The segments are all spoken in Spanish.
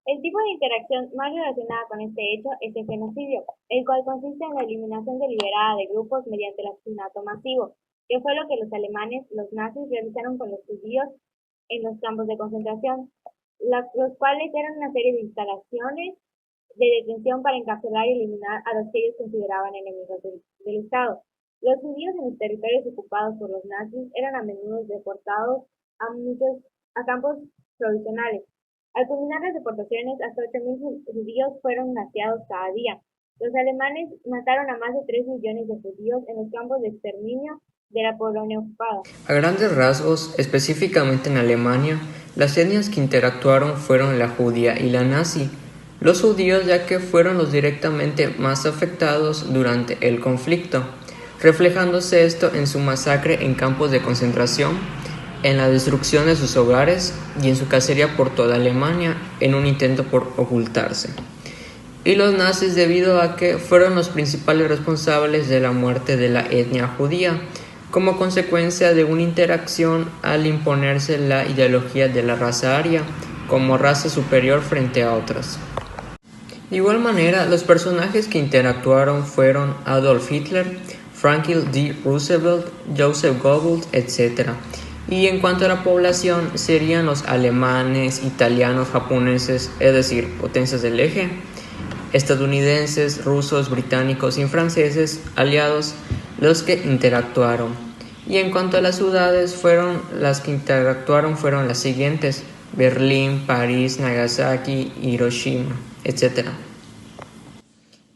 El tipo de interacción más relacionada con este hecho es el genocidio, el cual consiste en la eliminación deliberada de grupos mediante el asesinato masivo, que fue lo que los nazis, realizaron con los judíos en los campos de concentración, los cuales eran una serie de instalaciones de detención para encarcelar y eliminar a los que ellos consideraban enemigos del Estado. Los judíos en los territorios ocupados por los nazis eran a menudo deportados a muchos a campos provisionales. Al culminar las deportaciones, hasta 8.000 judíos fueron naciados cada día. Los alemanes mataron a más de 3 millones de judíos en los campos de exterminio de la Polonia ocupada. A grandes rasgos, específicamente en Alemania, las etnias que interactuaron fueron la judía y la nazi. Los judíos ya que fueron los directamente más afectados durante el conflicto, reflejándose esto en su masacre en campos de concentración, en la destrucción de sus hogares y en su cacería por toda Alemania en un intento por ocultarse. Y los nazis debido a que fueron los principales responsables de la muerte de la etnia judía, como consecuencia de una interacción al imponerse la ideología de la raza aria como raza superior frente a otras. De igual manera, los personajes que interactuaron fueron Adolf Hitler, Franklin D. Roosevelt, Joseph Goebbels, etc. Y en cuanto a la población, serían los alemanes, italianos, japoneses, es decir, potencias del eje, estadounidenses, rusos, británicos y franceses, aliados, los que interactuaron. Y en cuanto a las ciudades, las que interactuaron fueron las siguientes: Berlín, París, Nagasaki, Hiroshima, etc.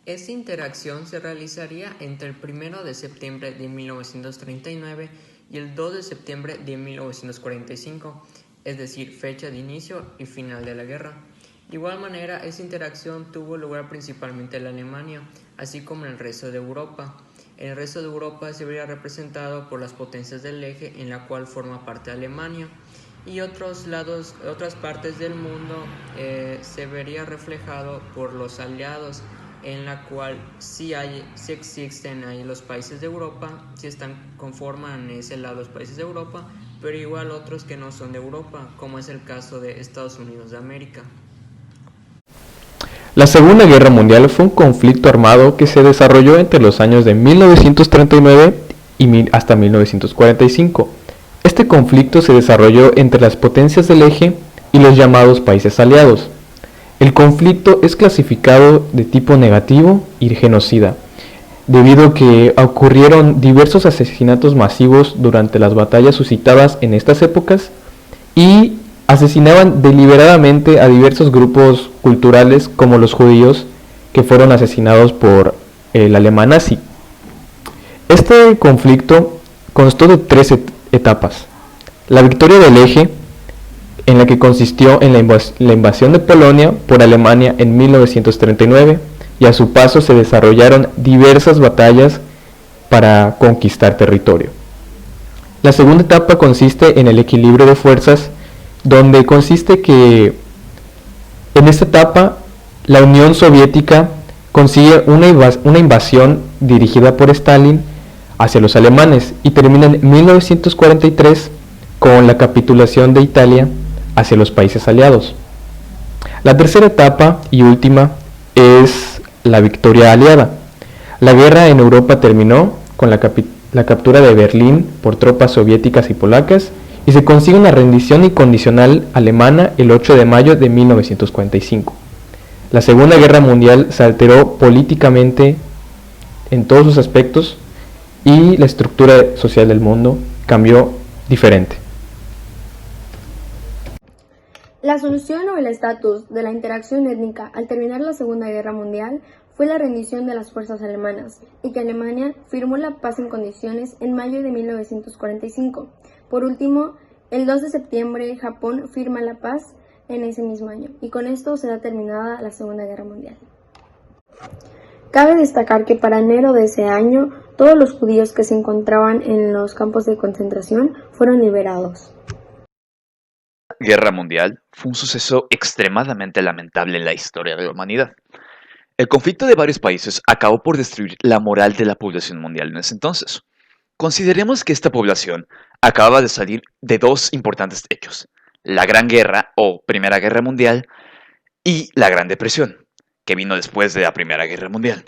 Esta interacción se realizaría entre el 1 de septiembre de 1939 y el 2 de septiembre de 1945, es decir, fecha de inicio y final de la guerra. De igual manera, esta interacción tuvo lugar principalmente en Alemania, así como en el resto de Europa. En el resto de Europa se vería representado por las potencias del eje, en la cual forma parte Alemania, y otras partes del mundo se vería reflejado por los aliados, en la cual sí existen ahí los países de Europa, conforman ese lado los países de Europa, pero igual otros que no son de Europa, como es el caso de Estados Unidos de América. La Segunda Guerra Mundial fue un conflicto armado que se desarrolló entre los años de 1939 y hasta 1945. Este conflicto se desarrolló entre las potencias del eje y los llamados países aliados. El conflicto es clasificado de tipo negativo y genocida, debido a que ocurrieron diversos asesinatos masivos durante las batallas suscitadas en estas épocas y asesinaban deliberadamente a diversos grupos culturales como los judíos que fueron asesinados por el alemán nazi. Este conflicto constó de tres etapas. La victoria del eje, en la que consistió en la invasión de Polonia por Alemania en 1939, y a su paso se desarrollaron diversas batallas para conquistar territorio. La segunda etapa consiste en el equilibrio de fuerzas, donde consiste que en esta etapa la Unión Soviética consigue una invasión dirigida por Stalin hacia los alemanes y termina en 1943 con la capitulación de Italia hacia los países aliados. La tercera etapa y última es la victoria aliada. La guerra en Europa terminó con la captura de Berlín por tropas soviéticas y polacas y se consigue una rendición incondicional alemana el 8 de mayo de 1945. La Segunda Guerra Mundial se alteró políticamente en todos sus aspectos y la estructura social del mundo cambió diferente. La solución o el estatus de la interacción étnica al terminar la Segunda Guerra Mundial fue la rendición de las fuerzas alemanas y que Alemania firmó la paz en condiciones en mayo de 1945. Por último, el 2 de septiembre Japón firma la paz en ese mismo año y con esto se da terminada la Segunda Guerra Mundial. Cabe destacar que para enero de ese año todos los judíos que se encontraban en los campos de concentración fueron liberados. La Guerra Mundial fue un suceso extremadamente lamentable en la historia de la humanidad. El conflicto de varios países acabó por destruir la moral de la población mundial en ese entonces. Consideremos que esta población acababa de salir de dos importantes hechos: la Gran Guerra o Primera Guerra Mundial y la Gran Depresión, que vino después de la Primera Guerra Mundial.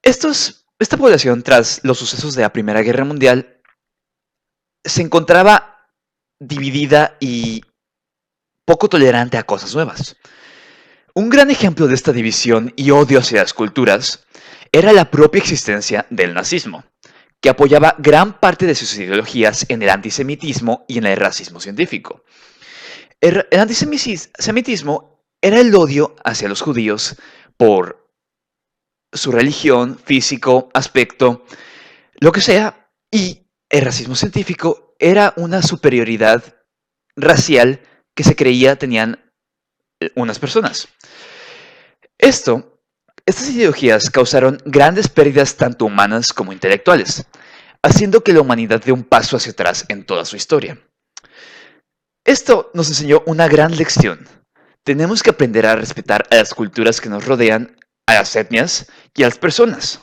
Esta población, tras los sucesos de la Primera Guerra Mundial, se encontraba dividida y poco tolerante a cosas nuevas. Un gran ejemplo de esta división y odio hacia las culturas era la propia existencia del nazismo, que apoyaba gran parte de sus ideologías en el antisemitismo y en el racismo científico. El antisemitismo era el odio hacia los judíos por su religión, físico, aspecto, lo que sea, y el racismo científico era una superioridad racial que se creía tenían unas personas. Estas ideologías causaron grandes pérdidas tanto humanas como intelectuales, haciendo que la humanidad dé un paso hacia atrás en toda su historia. Esto nos enseñó una gran lección. Tenemos que aprender a respetar a las culturas que nos rodean, a las etnias y a las personas.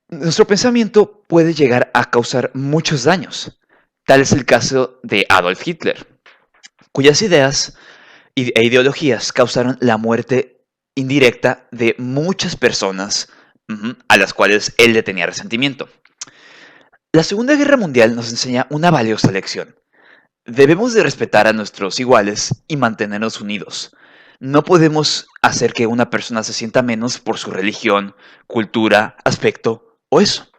Nuestro pensamiento puede llegar a causar muchos daños. Tal es el caso de Adolf Hitler, cuyas ideas e ideologías causaron la muerte indirecta de muchas personas a las cuales él le tenía resentimiento. La Segunda Guerra Mundial nos enseña una valiosa lección. Debemos de respetar a nuestros iguales y mantenernos unidos. No podemos hacer que una persona se sienta menos por su religión, cultura, aspecto o eso.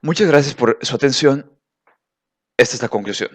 Muchas gracias por su atención. Esta es la conclusión.